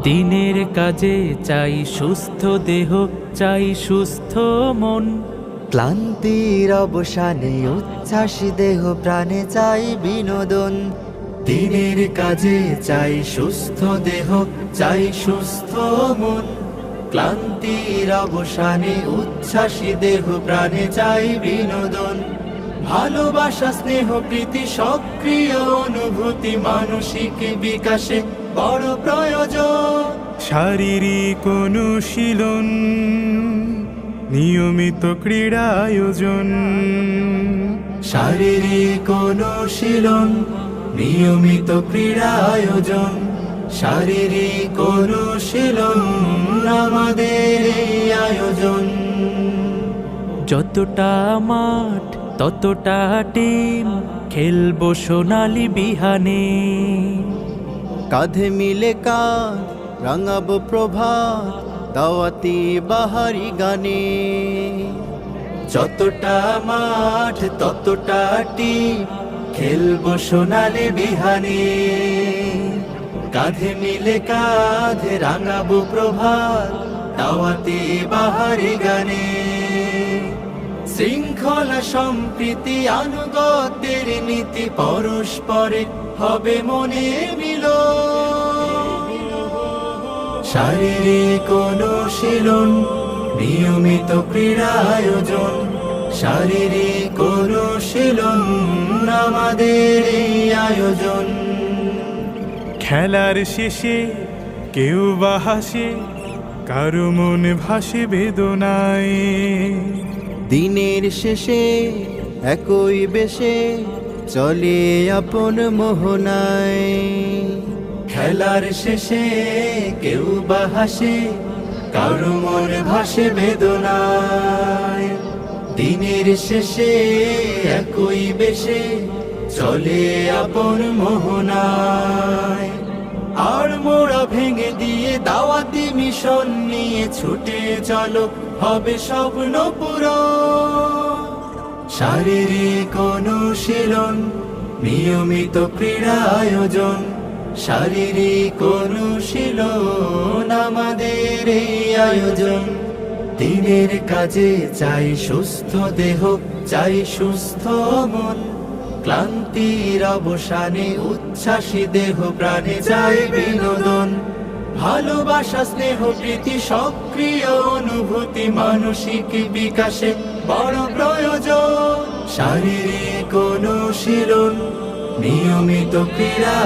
দিনের কাজে চাই সুস্থ দেহ, চাই সুস্থ মন। ক্লান্তির অবসানে উচ্ছ্বাসী দেহ প্রাণে চাই বিনোদন। দিনের কাজে চাই সুস্থ দেহ, চাই সুস্থ মন। ক্লান্তির অবসানে উচ্ছ্বাসী দেহ প্রাণে চাই বিনোদন। ভালোবাসা, স্নেহ, প্রীতি, সক্রিয় অনুভূতি মানসিক বিকাশে বড় প্রয়োজন। শারীরিক অনুশীলন, নিয়মিত ক্রীড়া আয়োজন। শারীরিক অনুশীলন, নিয়মিত ক্রীড়া আয়োজন। শারীরিক অনুশীলন আমাদের এই আয়োজন। যতটা মাঠ ততটা টিম, খেলবো সোনালি বিহানে। কাঁধে মিলে কাঁধ রাঙাবো প্রভাত, দাওয়াতি বাহারি গানে। যতটা মাঠ ততটা টিম, খেলবো সোনালি বিহানে। কাঁধে মিলে কাঁধ রাঙাবো প্রভাত, দাওয়াতি বাহারি গানে। শৃঙ্খলা, সম্প্রীতি, আনুগত্যের নীতি, পরস্পরে হবে মনে মিল। শারীরিক অনুশীলন, নিয়মিত ক্রীড়া আয়োজন। শারীরিক অনুশীলন আমাদের এই আয়োজন। খেলার শেষে কেউ বা হাসে, কারো মন ভাসে বেদনায়। দিনের শেষে একই বেশে চলে আপন মোহনায়। খেলার শেষে কেউ বা হাসে, কারো মন ভাসে বেদনায়। দিনের শেষে একই বেশে চলে আপন মোহনায়। আর মোড়া ভেঙে দিয়ে দাওয়াতি মিশন নিয়ে ছুটে চলো, হবে স্বপ্ন পূরণ। শারীরিক অনুশীলন, নিয়মিত ক্রীড়া আয়োজন। শারীরিক অনুশীলন আমাদের এই আয়োজন। দিনের কাজে চাই সুস্থ দেহ, চাই সুস্থ মন। ক্লান্তির অবসানে উচ্ছ্বাসী দেহ প্রাণে চাই বিনোদন। ভালোবাসা, স্নেহ, প্রীতি, সক্রিয় অনুভূতি মানসিক বিকাশে বড় প্রয়োজন। শারীরিক অনুশীলন, নিয়মিত ক্রীড়া